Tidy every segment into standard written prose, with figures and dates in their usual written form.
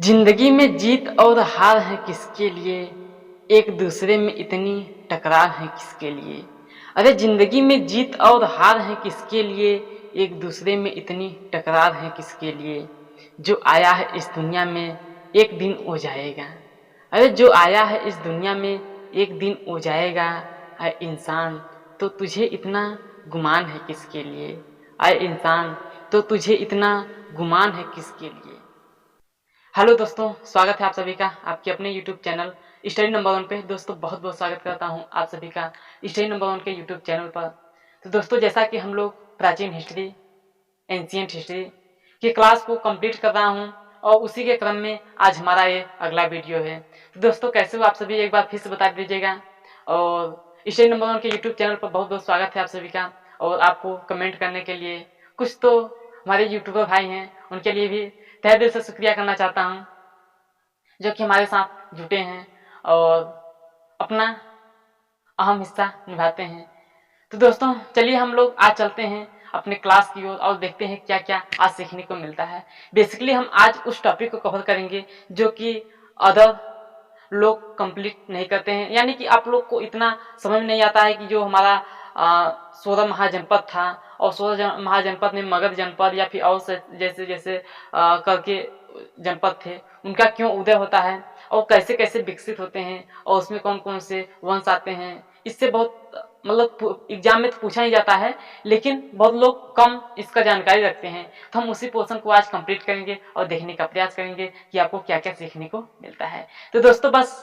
जिंदगी में जीत और हार है किसके लिए, एक दूसरे में इतनी टकरार है किसके लिए। अरे जिंदगी में जीत और हार है किसके लिए, एक दूसरे में इतनी टकरार है किसके लिए। जो आया है इस दुनिया में एक दिन हो जाएगा। अरे जो आया है इस दुनिया में एक दिन हो जाएगा। अरे इंसान तो तुझे इतना गुमान है किसके लिए। अरे इंसान तो तुझे इतना गुमान है किसके लिए। हेलो दोस्तों, स्वागत है आप सभी का आपके अपने यूट्यूब चैनल स्टडी नंबर 1 पे। दोस्तों बहुत बहुत स्वागत करता हूं आप सभी का स्टडी नंबर 1 के यूट्यूब चैनल पर। तो दोस्तों जैसा कि हम लोग प्राचीन हिस्ट्री, एंशियंट हिस्ट्री की क्लास को कंप्लीट कर रहा हूं और उसी के क्रम में आज हमारा ये अगला वीडियो है। तो दोस्तों कैसे हो आप सभी, एक बार फिर से बता दीजिएगा। और स्टडी नंबर 1 के यूट्यूब चैनल पर बहुत बहुत स्वागत है आप सभी का। और आपको कमेंट करने के लिए कुछ तो हमारे यूट्यूबर भाई हैं, उनके लिए भी तहे दिल से शुक्रिया करना चाहता हूं जो कि हमारे साथ जुटे हैं और अपना अहम हिस्सा निभाते हैं। तो दोस्तों चलिए हम लोग आज चलते हैं अपने क्लास की ओर और देखते हैं क्या क्या आज सीखने को मिलता है। बेसिकली हम आज उस टॉपिक को कवर करेंगे जो कि अदर लोग कंप्लीट नहीं करते हैं, यानी कि आप लोग को इतना समझ नहीं आता है कि जो हमारा 16 महाजनपद था और 16 महाजनपद में मगध जनपद या फिर और जैसे जैसे करके जनपद थे, उनका क्यों उदय होता है और कैसे कैसे विकसित होते हैं और उसमें कौन कौन से वंश आते हैं। इससे बहुत मतलब एग्जाम में तो पूछा ही जाता है, लेकिन बहुत लोग कम इसका जानकारी रखते हैं। तो हम उसी पोर्शन को आज कंप्लीट करेंगे और देखने का प्रयास करेंगे कि आपको क्या क्या सीखने को मिलता है। तो दोस्तों बस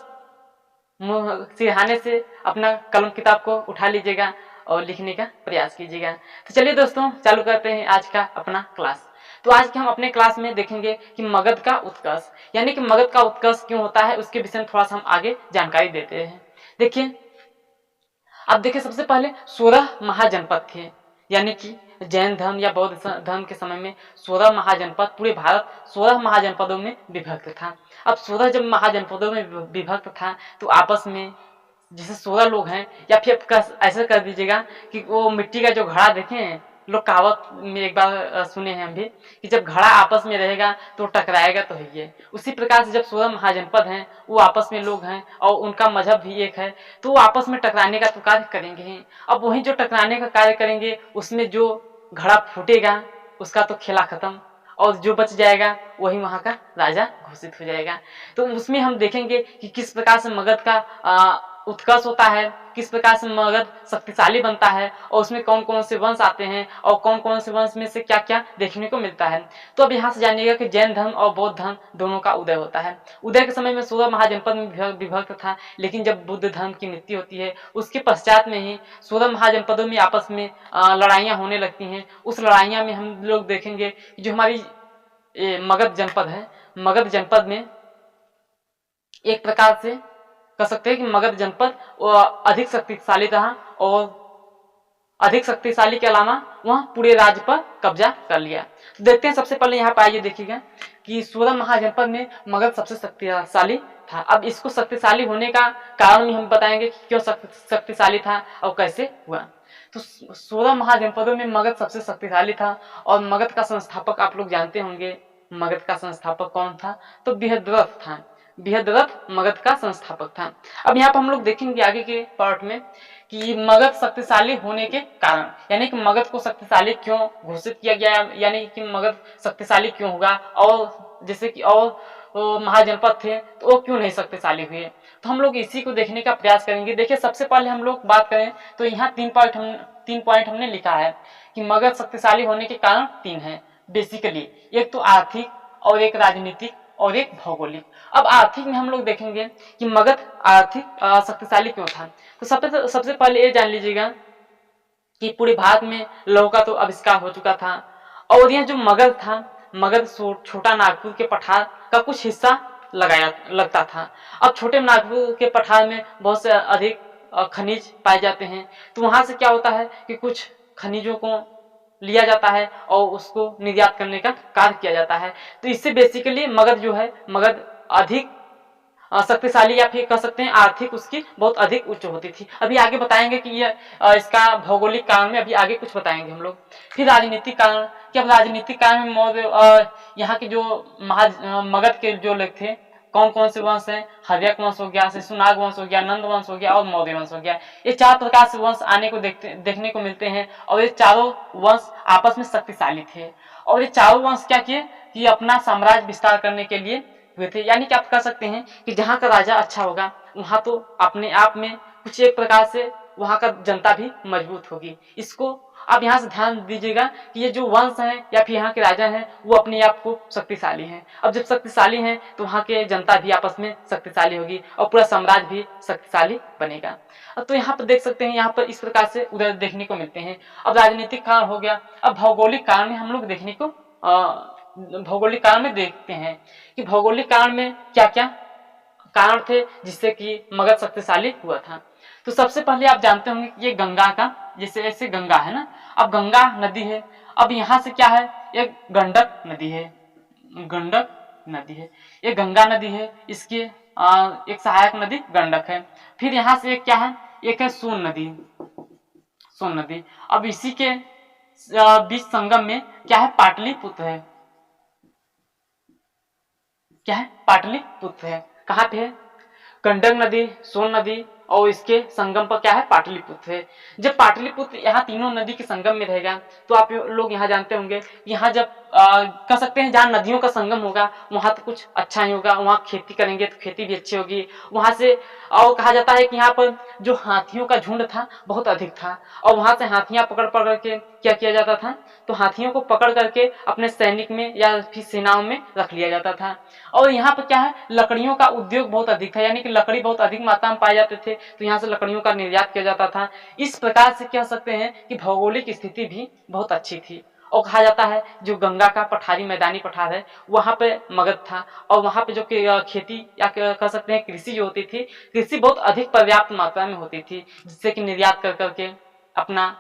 सिरहाने से अपना कलम किताब को उठा लीजिएगा और लिखने का प्रयास कीजिएगा। तो चलिए दोस्तों चालू करते हैं आज का अपना क्लास। तो आज के हम अपने क्लास में देखेंगे कि मगध का उत्कर्ष, यानी कि मगध का उत्कर्ष क्यों होता है, उसके विषय में थोड़ा सा हम आगे जानकारी देते हैं। देखिए अब देखिए, सबसे पहले 16 महाजनपद थे, यानी कि जैन धर्म या बौद्ध धर्म के समय में 16 महाजनपद, पूरे भारत 16 महाजनपदों में विभक्त था। अब 16 जब महाजनपदों में विभक्त था तो आपस में जैसे 16 लोग हैं, या फिर ऐसा कर दीजिएगा कि वो मिट्टी का जो घड़ा देखें लोग, कहावत में एक बार सुने हैं हम भी कि जब घड़ा आपस में रहेगा तो टकराएगा तो है ये। उसी प्रकार से जब 16 महाजनपद हैं वो आपस में लोग हैं और उनका मजहब भी एक है, तो वो आपस में टकराने का तो कार्य करेंगे ही। अब वही जो टकराने का कार्य करेंगे उसमें जो घड़ा फूटेगा उसका तो खेला खत्म, और जो बच जाएगा वही वहां का राजा घोषित हो जाएगा। तो उसमें हम देखेंगे कि किस प्रकार से मगध का उत्कर्ष होता है, किस प्रकार से मगध शक्तिशाली बनता है और उसमें कौन कौन से वंश आते हैं और कौन कौन से वंश में से क्या क्या देखने को मिलता है। तो अब यहाँ से जानिएगा कि जैन धर्म और बौद्ध धर्म दोनों का उदय होता है। उदय के समय में 16 महाजनपद में विभक्त था, लेकिन जब बुद्ध धर्म की मृत्यु होती है उसके पश्चात में ही 16 महाजनपदों में आपस में लड़ाइयाँ होने लगती हैं। उस लड़ाइयाँ में हम लोग देखेंगे जो हमारी मगध जनपद है, मगध जनपद में एक प्रकार से कह सकते हैं कि मगध जनपद अधिक शक्तिशाली रहा और अधिक शक्तिशाली के अलावा वह पूरे राज्य पर कब्जा कर लिया। तो देखते हैं, सबसे पहले यहाँ पर आइए देखिएगा कि 16 महाजनपद में मगध सबसे शक्तिशाली था। अब इसको शक्तिशाली होने का कारण भी हम बताएंगे कि क्यों शक्तिशाली था और कैसे हुआ। तो 16 महाजनपदों में मगध सबसे शक्तिशाली था और मगध का संस्थापक आप लोग जानते होंगे। मगध का संस्थापक कौन था? तो बृहद्रथ था। बृहद्रथ मगध का संस्थापक था। अब यहाँ पर हम लोग देखेंगे आगे के पार्ट में कि मगध शक्तिशाली होने के कारण, यानी कि मगध को शक्तिशाली क्यों घोषित किया गया, यानी कि मगध शक्तिशाली क्यों होगा और जैसे कि और महाजनपद थे तो वो क्यों नहीं शक्तिशाली हुए। तो हम लोग इसी को देखने का प्रयास करेंगे। देखिए सबसे पहले हम लोग बात करें तो यहाँ 3 पॉइंट हमने लिखा है कि मगध शक्तिशाली होने के कारण 3 है बेसिकली, एक तो आर्थिक और एक राजनीतिक और एक भौगोलिक। अब आर्थिक में हम लोग देखेंगे कि मगध आर्थिक शक्तिशाली क्यों था। तो सबसे पहले ये जान लीजिएगा कि पूरे भारत में लौह का तो आविष्कार हो चुका था और यह जो मगध था, मगध छोटा नागपुर के पठार का कुछ हिस्सा लगता था। अब छोटे नागपुर के पठार में बहुत से अधिक खनिज पाए जाते हैं, तो वहां से क्या होता है कि कुछ खनिजों को लिया जाता है और उसको निर्यात करने का कार्य किया जाता है। तो इससे बेसिकली मगध जो है, मगध अधिक शक्तिशाली या फिर कह सकते हैं आर्थिक उसकी बहुत अधिक उच्च होती थी। अभी आगे बताएंगे कि ये इसका भौगोलिक कारण में अभी आगे कुछ बताएंगे हम लोग। फिर राजनीतिक कारण, कि अब राजनीतिक कारण में मौर्य यहाँ के जो मगध के जो लोग थे, कौन कौन से वंश हैं, हर्यक वंश हो गया, शिशुनाग वंश हो गया, नंद वंश हो गया और मौर्य वंश हो गया। ये 4 प्रकार से वंश आने को देखने को मिलते हैं और ये चारों वंश आपस में शक्तिशाली थे। और ये चारों वंश क्या किए कि अपना साम्राज्य विस्तार करने के लिए हुए थे। यानी कि आप कह सकते हैं कि जहाँ का राजा अच्छा होगा वहां तो अपने आप में कुछ एक प्रकार से वहां का जनता भी मजबूत होगी। इसको आप यहाँ से ध्यान दीजिएगा कि ये जो वंश हैं या फिर यहाँ के राजा हैं वो अपने आप को शक्तिशाली हैं। अब जब शक्तिशाली हैं तो वहाँ के जनता भी आपस में शक्तिशाली होगी और पूरा साम्राज्य भी शक्तिशाली बनेगा। तो यहाँ पर देख सकते हैं, यहाँ पर इस प्रकार से उधर देखने को मिलते हैं। अब राजनीतिक कारण हो गया। अब भौगोलिक कारण में हम लोग देखने को भौगोलिक कारण में देखते हैं कि भौगोलिक कारण में क्या क्या कारण थे जिससे कि मगध शक्तिशाली हुआ था। तो सबसे पहले आप जानते होंगे कि ये गंगा का, जैसे ऐसे गंगा है ना, अब गंगा नदी है। अब यहाँ से क्या है, एक गंडक नदी है, गंडक नदी है, ये गंगा नदी है, इसकी एक सहायक नदी गंडक है। फिर यहाँ से एक क्या है, एक है सोन नदी, सोन नदी। अब इसी के बीच संगम में क्या है, पाटलिपुत्र है, क्या है, पाटलिपुत्र है। कहाँ पे है, गंडक नदी, सोन नदी और इसके संगम पर क्या है, पाटलिपुत्र है। जब पाटलिपुत्र यहाँ तीनों नदी के संगम में रहेगा तो आप लोग यहाँ जानते होंगे, यहाँ जब कह सकते हैं जहाँ नदियों का संगम होगा वहां तो कुछ अच्छा ही होगा, वहां खेती करेंगे तो खेती भी अच्छी होगी वहां से। और कहा जाता है कि यहाँ पर जो हाथियों का झुंड था बहुत अधिक था और वहां से हाथियां पकड़ पकड़ के क्या किया जाता था, तो हाथियों को पकड़ करके अपने सैनिक में या फिर सेनाओं में रख लिया जाता था। और यहाँ पर क्या है, लकड़ियों का उद्योग बहुत अधिक था, यानी कि लकड़ी बहुत अधिक मात्रा में पाए जाते थे, तो यहाँ से लकड़ियों का निर्यात किया जाता था। इस प्रकार से कह सकते हैं कि भौगोलिक स्थिति भी बहुत अच्छी थी। और कहा जाता है जो गंगा का पठारी, मैदानी पठार है, वहां पे मगध था और वहां पे जो खेती या कह सकते हैं कृषि जो होती थी, कृषि बहुत अधिक पर्याप्त मात्रा में होती थी, जिससे कि निर्यात कर करके अपना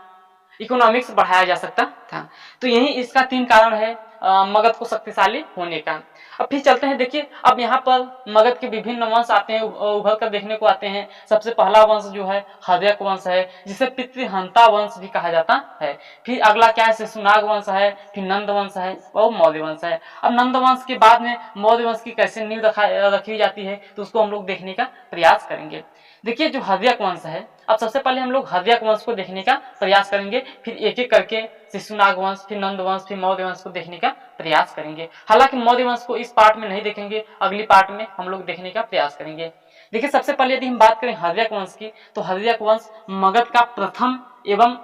इकोनॉमिक्स बढ़ाया जा सकता था। तो यही इसका 3 कारण है मगध को शक्तिशाली होने का। अब फिर चलते हैं, देखिए अब यहाँ पर मगध के विभिन्न वंश आते हैं, उभर कर देखने को आते हैं। सबसे पहला वंश जो है हर्यक वंश है, जिसे पितृहंता वंश भी कहा जाता है। फिर अगला क्या है, शिशुनाग वंश है, फिर नंद वंश है और मौर्य वंश है। अब नंद वंश के बाद में मौर्य वंश की कैसे नींव रखी जाती है तो उसको हम लोग देखने का प्रयास करेंगे। देखिए जो हर्यक वंश है, अब सबसे पहले हम लोग हर्यक वंश को देखने का प्रयास करेंगे, फिर एक एक करके शिशुनाग वंश, फिर नंद वंश, फिर मौर्य वंश को देखने का प्रयास करेंगे। हालांकि मौर्य वंश को इस पार्ट में नहीं देखेंगे, अगली पार्ट में हम लोग देखने का प्रयास करेंगे। देखिए सबसे पहले यदि हम बात करें हर्यक वंश की, तो हर्यक वंश मगध का प्रथम एवं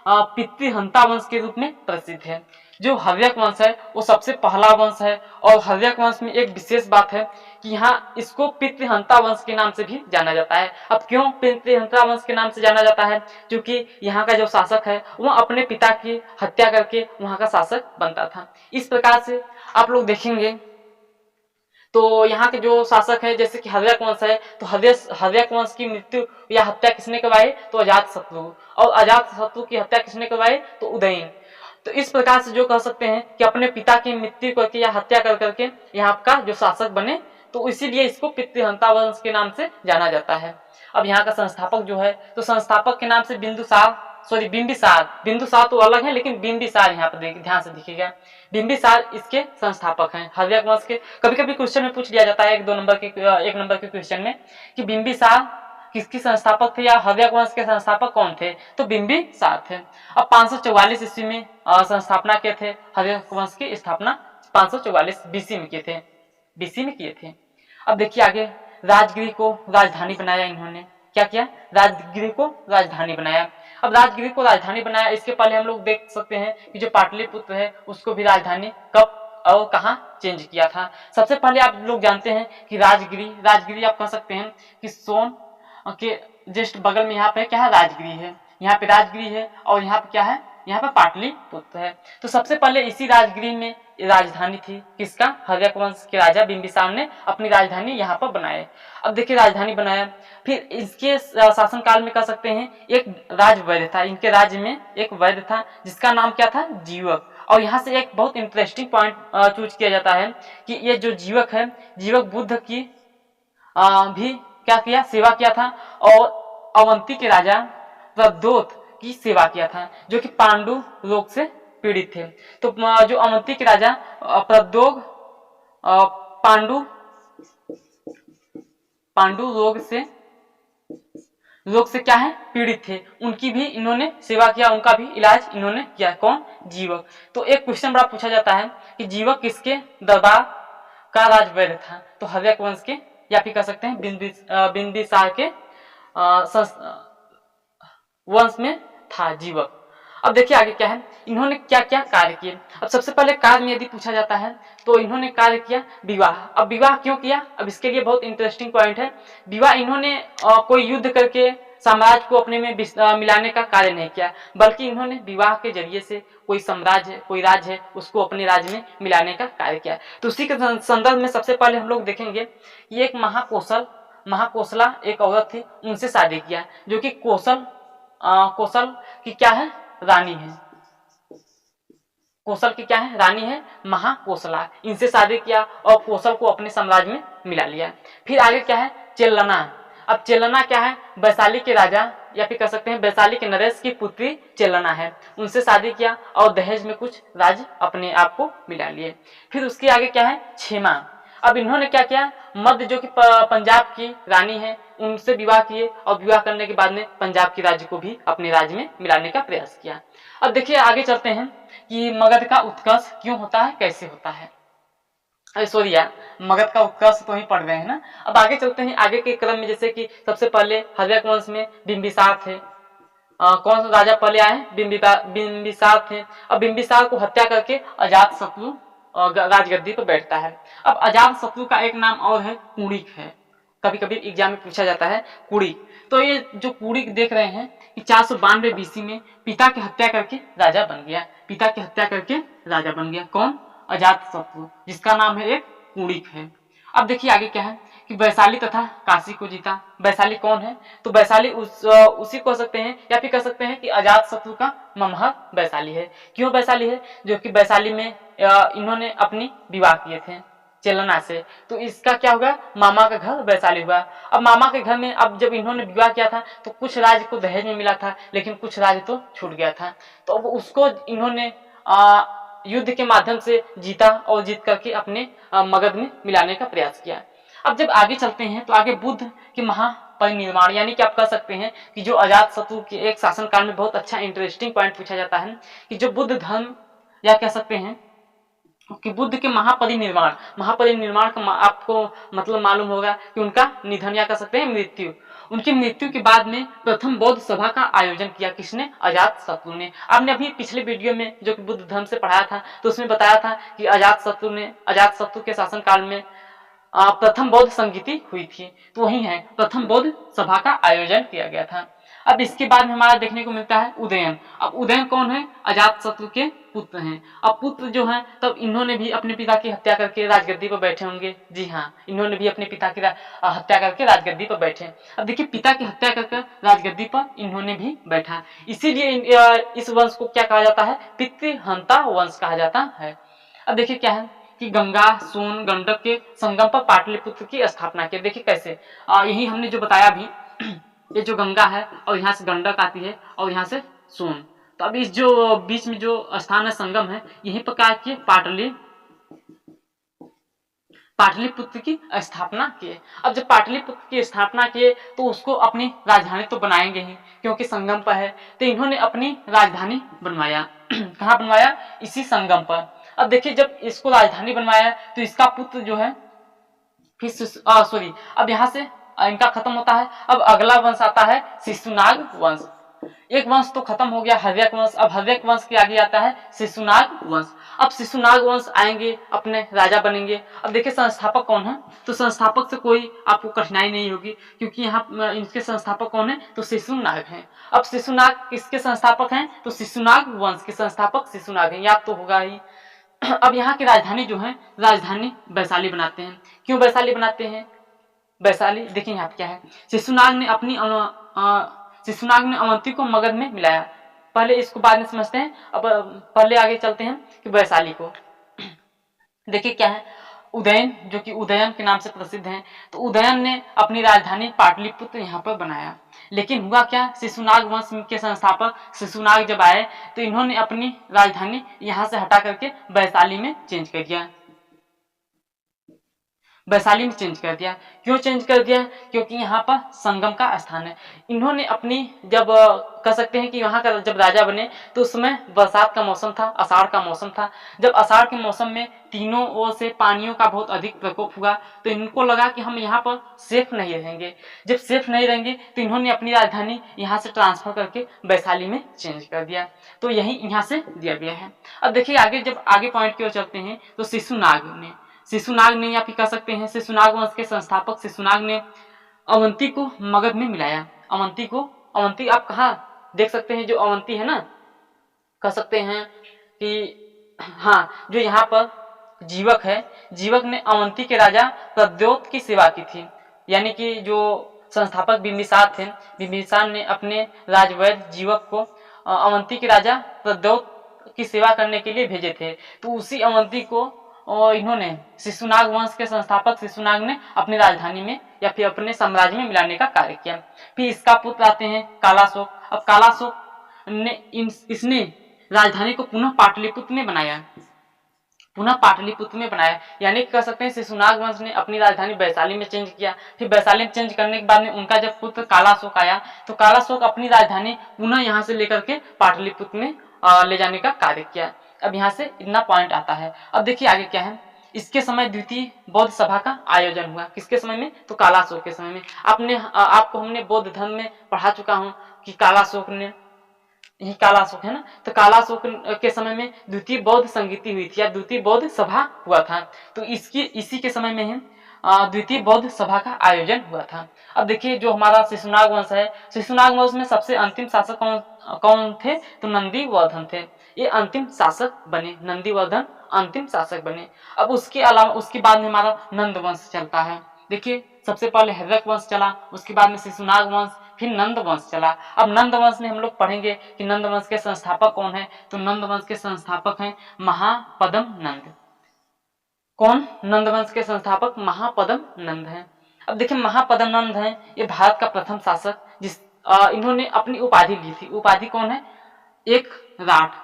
पितृहंता वंश के रूप में प्रसिद्ध है। जो हर्यक वंश है वो सबसे पहला वंश है और हर्यक वंश में एक विशेष बात है कि यहाँ इसको पितृहंता वंश के नाम से भी जाना जाता है। अब क्यों पितृहंता वंश के नाम से जाना जाता है, क्योंकि यहाँ का जो शासक है वह अपने पिता की हत्या करके वहाँ का शासक बनता था। इस प्रकार से आप लोग देखेंगे तो यहाँ के जो शासक है, जैसे कि हर्यक वंश है, तो हर्यक वंश की मृत्यु या हत्या किसने करवाई, तो अजातशत्रु, और अजातशत्रु की हत्या किसने करवाई, तो उदयन। तो इस प्रकार से जो कह सकते हैं कि अपने पिता की मृत्यु करके या हत्या कर करके यहाँ का जो शासक बने, तो इसीलिए इसको पितृहंता वंश के नाम से जाना जाता है। अब यहाँ का संस्थापक जो है, तो संस्थापक के नाम से बिंदुसार तो अलग है, लेकिन बिंबिसार यहाँ पर ध्यान से दिखेगा, बिंबिसार इसके संस्थापक हैं हर्यक वंश के। कभी कभी क्वेश्चन में पूछ लिया जाता है 1 नंबर के क्वेश्चन में कि बिंबिसार किसकी संस्थापक थे या हर्यक वंश के संस्थापक कौन थे, तो बिंबिसार थे। अब 544 ईस्वी में संस्थापना किए थे, हर्यक वंश की स्थापना 544 बीसी में किए थे। अब देखिए आगे, राजगिरी को राजधानी बनाया इन्होंने, क्या किया, राजगिरी को राजधानी बनाया। अब राजगिरी को राजधानी बनाया, इसके पहले हम लोग देख सकते हैं कि जो पाटलिपुत्र है उसको भी राजधानी कब और कहां चेंज किया था। सबसे पहले आप लोग जानते हैं कि राजगिरी आप कह सकते हैं कि सोन के जस्ट बगल में यहाँ पे क्या है, राजगिरी है, यहाँ पे राजगिरी है और यहाँ पे क्या है, यहाँ पे पाटलिपुत्र है। तो सबसे पहले इसी राजगिरी में राजधानी थी किसका, हर्यक वंश के राजा बिंबिसार ने अपनी राजधानी यहाँ पर बनाए। अब देखिए राजधानी बनाया, फिर इसके शासनकाल में कह सकते हैं एक राजवैद्य था, इनके राज्य में एक वैद्य था जिसका नाम क्या था, जीवक। और यहाँ से एक बहुत इंटरेस्टिंग पॉइंट चूज किया जाता है कि ये जो जीवक है, जीवक बुद्ध की भी क्या किया, सेवा किया था, और अवंती के राजा प्रद्योत की सेवा किया था, जो कि पांडु रोग से पीड़ित थे। तो जो अवंती के राजा प्रद्योग पांडु रोग से क्या है, पीड़ित थे, उनकी भी इन्होंने सेवा किया, उनका भी इलाज इन्होंने किया। कौन? जीवक। तो एक क्वेश्चन बड़ा पूछा जाता है कि जीवक किसके दरबार का राजवैद्य था? तो हर्यक वंश के, या फिर कह सकते हैं बिंबिसार के वंश में था जीवक। अब देखिए आगे क्या है, इन्होंने क्या क्या कार्य किए। अब सबसे पहले कार्य में यदि पूछा जाता है तो इन्होंने कार्य किया विवाह। अब विवाह क्यों किया? अब इसके लिए बहुत इंटरेस्टिंग पॉइंट है। विवाह इन्होंने कोई युद्ध करके साम्राज्य को अपने में मिलाने का कार्य नहीं किया, बल्कि इन्होंने विवाह के जरिए से कोई साम्राज्य, कोई राज्य है, उसको अपने राज्य में मिलाने का कार्य किया। तो उसी के संदर्भ में सबसे पहले हम लोग देखेंगे कि एक महाकोशला एक औरत थी, उनसे शादी किया, जो कि कौशल की क्या है, रानी है। कौशल की क्या है, रानी है, महाकोशला। इनसे शादी किया और कौशल को अपने साम्राज्य में मिला लिया। फिर आगे क्या है, चेल्लना। अब चेल्लना क्या है, वैशाली के राजा, या फिर कह सकते हैं वैशाली के नरेश की पुत्री चेल्लना है, उनसे शादी किया और दहेज में कुछ राज्य अपने आप को मिला लिए। फिर उसके आगे क्या है, क्षेमा। अब इन्होंने क्या किया, मध्य जो कि पंजाब की रानी है, उनसे विवाह किए, और विवाह करने के बाद में पंजाब के राज्य को भी अपने राज्य में मिलाने का प्रयास किया। अब देखिए आगे चलते हैं कि मगध का उत्कर्ष क्यों होता है, कैसे होता है। अरे सॉरी यार, मगध का उत्कर्ष तो ही पढ़ रहे हैं ना। अब आगे चलते हैं, आगे के क्रम में, जैसे कि सबसे पहले हर्यक वंश में बिंबिसार थे। कौन सा राजा पहले आए, बिंबिसार थे। अब बिंबिसार को हत्या करके अजातशत्रु राजगद्दी पर बैठता है। अब अजातशत्रु का एक नाम और है, कुणिक है, कभी कभी एग्जाम में पूछा जाता है, कुणिक। तो ये जो कुणिक देख रहे हैं कि 492 बीसी में पिता की हत्या करके राजा बन गया। कौन? अजातशत्रु, जिसका नाम है एक कुणिक है। अब देखिए आगे क्या है कि वैशाली तथा काशी को जीता। वैशाली कौन है? तो वैशाली उसी को कह सकते हैं, या फिर कह सकते हैं कि अजातशत्रु का ममहर वैशाली है। क्यों वैशाली है? जो कि वैशाली में इन्होंने अपनी विवाह किए थे चेलना से, तो इसका क्या होगा, मामा का घर वैशाली हुआ। अब मामा के घर में अब जब इन्होंने विवाह किया था तो कुछ राज्य को दहेज में मिला था, लेकिन कुछ राज्य तो छूट गया था, तो अब उसको इन्होंने युद्ध के माध्यम से जीता और जीत करके अपने मगध में मिलाने का प्रयास किया। अब जब आगे चलते हैं तो आगे बुद्ध के महापरिनिर्वाण, यानी कि आप कह सकते हैं कि जो अजातशत्रु के एक शासनकाल में बहुत अच्छा इंटरेस्टिंग पॉइंट पूछा जाता है कि जो बुद्ध धर्म, या कह सकते हैं कि बुद्ध के महापरिनिर्वाण का आपको मतलब मालूम होगा कि उनका निधन, या कह सकते हैं मृत्यु। उनकी मृत्यु के बाद में प्रथम बौद्ध सभा का आयोजन किया, किसने? अजातशत्रु ने। आपने अभी पिछले वीडियो में जो कि बुद्ध धर्म से पढ़ाया था, तो उसमें बताया था कि अजातशत्रु के शासनकाल में प्रथम बौद्ध संगीति हुई थी, तो वही है, प्रथम बौद्ध सभा का आयोजन किया गया था। अब इसके बाद में हमारा देखने को मिलता है उदयन। अब उदयन कौन है? अजातशत्रु के पुत्र हैं। अब पुत्र जो हैं, तब इन्होंने भी अपने पिता की हत्या करके राजगद्दी पर बैठे होंगे। जी हाँ, इन्होंने भी अपने पिता की हत्या करके राजगद्दी पर बैठे। अब देखिए, पिता की हत्या करके राजगद्दी पर इन्होंने भी बैठा, इसीलिए इस वंश को क्या कहा जाता है? पितृहंता वंश कहा जाता है। अब देखिए क्या है कि गंगा, सोन, गंडक के संगम पर पाटलिपुत्र की स्थापना की। देखिए कैसे, यही हमने जो बताया भी, ये जो गंगा है और यहाँ से गंडक आती है और यहाँ से सोन, तो अब इस जो बीच में जो स्थान है, संगम है, यहीं पर क्या किए? पाटलिपुत्र की स्थापना किए। अब जब पाटलिपुत्र की स्थापना किए तो उसको अपनी राजधानी तो बनाएंगे ही, क्योंकि संगम पर है, तो इन्होंने अपनी राजधानी बनवाया। कहाँ बनवाया? इसी संगम पर। अब देखिए, जब इसको राजधानी बनवाया तो इसका पुत्र जो है, फिर सॉरी, अब यहाँ से इनका खत्म होता है। अब अगला वंश आता है शिशुनाग वंश। एक वंश तो खत्म हो गया, हर्यक वंश। अब हर्यक वंश के आगे आता है शिशुनाग वंश। अब शिशुनाग वंश आएंगे, अपने राजा बनेंगे। अब देखिए संस्थापक कौन है? तो संस्थापक से कोई आपको कठिनाई नहीं होगी, क्योंकि यहाँ इनके संस्थापक कौन है? तो शिशुनाग हैं। अब शिशुनाग किसके संस्थापक हैं? तो शिशुनाग वंश के संस्थापक शिशुनाग हैं, याद तो होगा ही। अब यहाँ की राजधानी जो है, राजधानी वैशाली बनाते हैं। क्यों वैशाली बनाते हैं? वैशाली देखिए यहाँ क्या है, शिशुनाग ने अवंती को मगध में मिलाया। पहले इसको बाद में समझते हैं, अब पहले आगे चलते हैं कि वैशाली को। देखिए क्या है, उदयन, जो कि उदयन के नाम से प्रसिद्ध हैं, तो उदयन ने अपनी राजधानी पाटलिपुत्र यहाँ पर बनाया। लेकिन हुआ क्या, शिशुनाग वंश के संस्थापक शिशुनाग जब आए तो इन्होंने अपनी राजधानी यहाँ से हटा करके वैशाली में चेंज कर दिया। वैशाली में चेंज कर दिया। क्यों चेंज कर दिया? क्योंकि यहाँ पर संगम का स्थान है। इन्होंने अपनी जब कह सकते हैं कि यहाँ का जब राजा बने तो उस समय बरसात का मौसम था, आषाढ़ का मौसम था। जब आषाढ़ के मौसम में तीनों ओर से पानियों का बहुत अधिक प्रकोप हुआ तो इनको लगा कि हम यहाँ पर सेफ नहीं रहेंगे। जब सेफ नहीं रहेंगे तो इन्होंने अपनी राजधानी यहाँ से ट्रांसफर करके वैशाली में चेंज कर दिया। तो यही यहाँ से दिया गया है। अब देखिए आगे, जब आगे पॉइंट की ओर चलते हैं तो शिशुनाग ने या फिर कह सकते हैं शिशुनाग वंश के संस्थापक शिशुनाग ने अवंती को मगध में मिलाया। अवंती आप कहाँ देख सकते हैं, जो अवंती है ना, कह सकते हैं कि हाँ, जो यहाँ पर जीवक है, जीवक ने अवंती के राजा प्रद्योत की सेवा की थी। यानी कि जो संस्थापक बिंबिसार थे, बिंबिसार ने अपने राजवैद्य जीवक को अवंती के राजा प्रद्योत की सेवा करने के लिए भेजे थे। तो उसी अवंती को और इन्होंने शिशुनाग वंश के संस्थापक शिशुनाग ने अपनी राजधानी में या फिर अपने साम्राज्य में मिलाने का कार्य किया। फिर इसका पुत्र आते हैं कालाशोक। अब कालाशोक ने इसने राजधानी को पुनः पाटलिपुत्र में बनाया, यानी कह सकते हैं शिशुनाग वंश ने अपनी राजधानी वैशाली में चेंज किया। फिर वैशाली में चेंज करने के बाद में उनका जब पुत्र कालाशोक आया तो कालाशोक अपनी राजधानी पुनः यहाँ से लेकर के पाटलिपुत्र में ले जाने का कार्य किया। अब यहाँ से इतना पॉइंट आता है। अब देखिए आगे क्या है, इसके समय द्वितीय बौद्ध सभा का आयोजन हुआ। किसके समय में? तो कालाशोक के समय में। आपको हमने बौद्ध धर्म में पढ़ा चुका हूँ कि कालाशोक ने, यही कालाशोक है ना, तो कालाशोक के समय में द्वितीय बौद्ध संगीति हुई थी या द्वितीय बौद्ध सभा हुआ था। तो इसी के समय में ही द्वितीय बौद्ध सभा का आयोजन हुआ था। अब देखिए जो हमारा शिशुनाग वंश है, शिशुनाग वंश में सबसे अंतिम शासक कौन थे? तो नंदीवर्धन थे। ये अंतिम शासक बने, नंदीवर्धन अंतिम शासक बने। अब उसके अलावा उसके बाद में हमारा नंद वंश चलता है। देखिए सबसे पहले हैदरक वंश चला, उसके बाद में शिशुनाग वंश, फिर नंद वंश चला। अब नंद वंश में हम लोग पढ़ेंगे कि नंद वंश के संस्थापक कौन है, तो नंद वंश के संस्थापक हैं महापद्म नंद। कौन? नंद वंश के संस्थापक महापद्म नंद हैं। अब देखिए महापद्म नंद हैं, ये भारत का प्रथम शासक जिस इन्होंने अपनी उपाधि ली थी। उपाधि कौन है? एक राठ।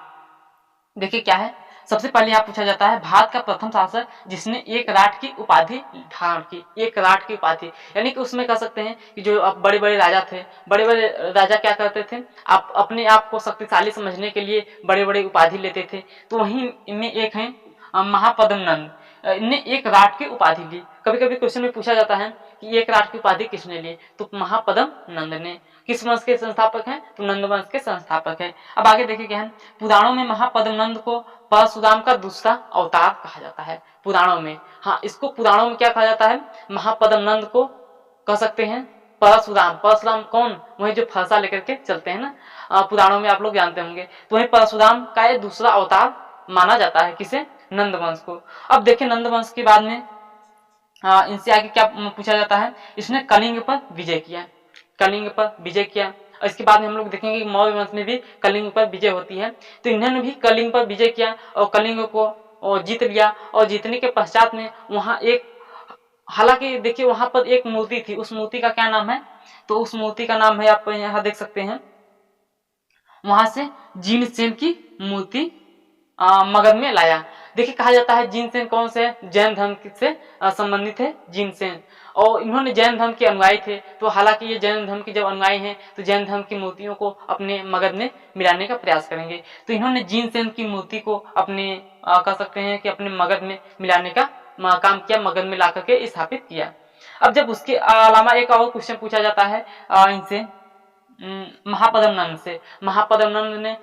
देखिए क्या है, सबसे पहले यहाँ पूछा जाता है भारत का प्रथम शासक जिसने एक राठ की उपाधि धारण की। एक राठ की उपाधि यानी कि उसमें कह सकते हैं कि जो अब बड़े बड़े राजा थे, बड़े बड़े राजा क्या करते थे, आप अपने आप को शक्तिशाली समझने के लिए बड़े बड़े उपाधि लेते थे। तो वहीं इनमें एक है महापद्म नंद, ने एक राठ की उपाधि ली। कभी कभी क्वेश्चन में पूछा जाता है कि एक राठ की उपाधि किसने ली, तो महापद्म नंद ने। किस वंश के संस्थापक हैं? तो नंद वंश के संस्थापक हैं। अब आगे देखिए क्या है, पुराणों में महापद्म नंद को परशुराम का दूसरा अवतार कहा जाता है। पुराणों में, हाँ, इसको पुराणों में क्या कहा जाता है? महापद्म नंद को कह सकते हैं परशुराम। परशुराम कौन? वही जो फरसा लेकर के चलते हैं ना, पुराणों में आप लोग जानते होंगे। तो वही परशुराम का ये दूसरा अवतार माना जाता है। किसे? नंद वंश को। अब देखिए नंद वंश के बाद में इनसे आगे क्या पूछा जाता है, इसने कलिंग पर विजय किया। कलिंग पर विजय किया। और इसके बाद में हम लोग देखेंगे कि मौर्य वंश में भी कलिंग पर विजय होती है। तो इन्होंने भी कलिंग पर विजय किया और कलिंग को जीत लिया। और जीतने के पश्चात में वहां एक, हालांकि देखिए वहां पर एक मूर्ति थी, उस मूर्ति का क्या नाम है, तो उस मूर्ति का नाम है, आप यहाँ देख सकते हैं, वहां से जीनसेन की मूर्ति मगध में लाया। देखिए कहा जाता है जीनसेन कौन से? जैन धर्म से संबंधित है जीनसेन, और इन्होंने जैन धर्म के अनुयायी थे। तो हालांकि ये जैन धर्म के जब अनुयायी हैं तो जैन धर्म की मूर्तियों को अपने मगध में मिलाने का प्रयास करेंगे। तो इन्होंने जीनसेन की मूर्ति को अपने कह सकते हैं कि अपने मगध में मिलाने का काम किया, मगध में ला करके स्थापित किया। अब जब उसके अलावा एक और क्वेश्चन पूछा जाता है इनसे, महापद्म नंद से। महापद्म नंद ने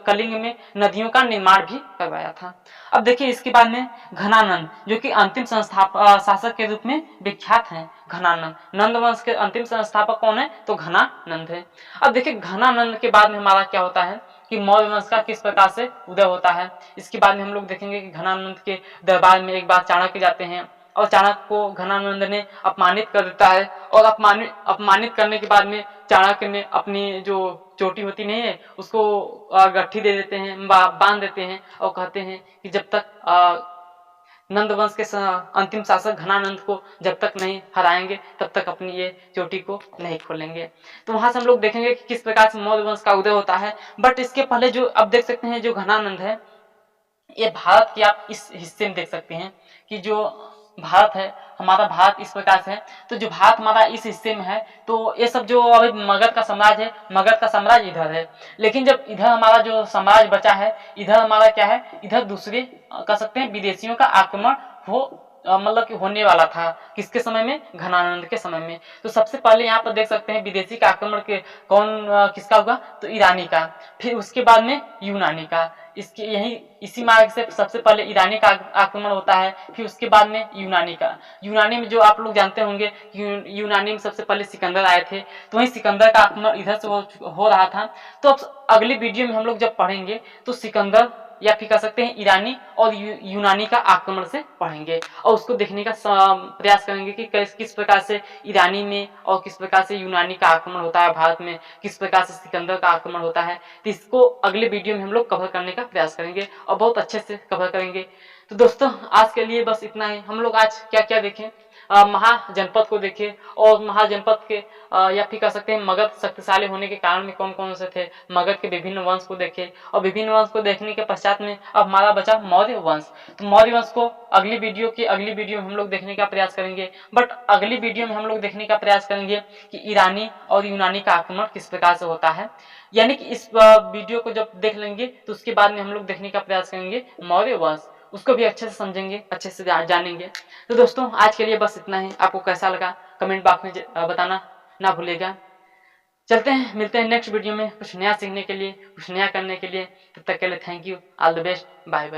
कलिंग में नदियों का निर्माण भी करवाया था। अब देखिए इसके बाद में घनानंद, जो कि अंतिम शासक के रूप में विख्यात हैं। घनानंद, नंद वंश के अंतिम संस्थापक कौन है? तो घनानंद है। अब देखिए घनानंद के बाद में हमारा क्या होता है कि मौर्य वंश का किस प्रकार से उदय होता है। इसके बाद में हम लोग देखेंगे कि घनानंद के दरबार में एक बार चाणक्य जाते हैं और चाणक्य को घनानंद ने अपमानित कर देता है। और अपमानित करने के बाद में चाणक्य ने अपनी जो चोटी होती नहीं है उसको गट्ठी दे देते हैं, बांध देते हैं और कहते हैं कि जब तक नंद वंश के अंतिम शासक घनानंद को जब तक नहीं हराएंगे तब तक अपनी ये चोटी को नहीं खोलेंगे। तो वहां से हम लोग देखेंगे कि किस प्रकार से मौर्य वंश का उदय होता है। बट इसके पहले जो अब देख सकते हैं जो घनानंद है, ये भारत की आप इस हिस्से में देख सकते हैं कि जो भारत है, हमारा भारत इस प्रकार से है। तो जो भारत हमारा इस हिस्से में है, तो ये सब जो अभी मगध का साम्राज्य है, मगध का साम्राज्य इधर है। लेकिन जब इधर हमारा जो साम्राज्य बचा है, इधर हमारा क्या है, इधर दूसरे कह सकते हैं विदेशियों का आक्रमण हो मतलब कि होने वाला था। किसके समय में? घनानंद के समय में। तो सबसे पहले यहाँ पर देख सकते हैं विदेशी का आक्रमण के कौन किसका हुआ? तो ईरानी का। फिर उसके बाद में यूनानी का। इसके यही इसी मार्ग से सबसे पहले ईरानी का आक्रमण होता है, फिर उसके बाद में यूनानी का। यूनानी में जो आप लोग जानते होंगे, यूनानी में सबसे पहले सिकंदर आए थे, तो वही सिकंदर का आक्रमण इधर से हो रहा था। तो अब अगली वीडियो में हम लोग जब पढ़ेंगे तो सिकंदर या फिर कह सकते हैं ईरानी और यूनानी का आक्रमण से पढ़ेंगे और उसको देखने का प्रयास करेंगे कि किस प्रकार से ईरानी में और किस प्रकार से यूनानी का आक्रमण होता है भारत में, किस प्रकार से सिकंदर का आक्रमण होता है। तो इसको अगले वीडियो में हम लोग कवर करने का प्रयास करेंगे और बहुत अच्छे से कवर करेंगे। तो दोस्तों आज के लिए बस इतना ही। हम लोग आज क्या क्या देखें, महाजनपद को देखे और महाजनपद के या फिर कह सकते हैं मगध शक्तिशाली होने के कारण में कौन कौन से थे, मगध के विभिन्न वंश को देखे और विभिन्न वंश को देखने के पश्चात में अब हमारा बचा मौर्य वंश। तो मौर्य वंश को अगली वीडियो में हम लोग देखने का प्रयास करेंगे। बट अगली वीडियो में हम लोग देखने का प्रयास करेंगे कि ईरानी और यूनानी का आक्रमण किस प्रकार से होता है। यानी कि इस वीडियो को जब देख लेंगे तो उसके बाद में हम लोग देखने का प्रयास करेंगे मौर्य वंश, उसको भी अच्छे से समझेंगे, अच्छे से जानेंगे। तो दोस्तों आज के लिए बस इतना ही। आपको कैसा लगा कमेंट बॉक्स में बताना ना भूलिएगा। चलते हैं, मिलते हैं नेक्स्ट वीडियो में कुछ नया सीखने के लिए, कुछ नया करने के लिए। तब तक के लिए thank you, all the best, bye bye.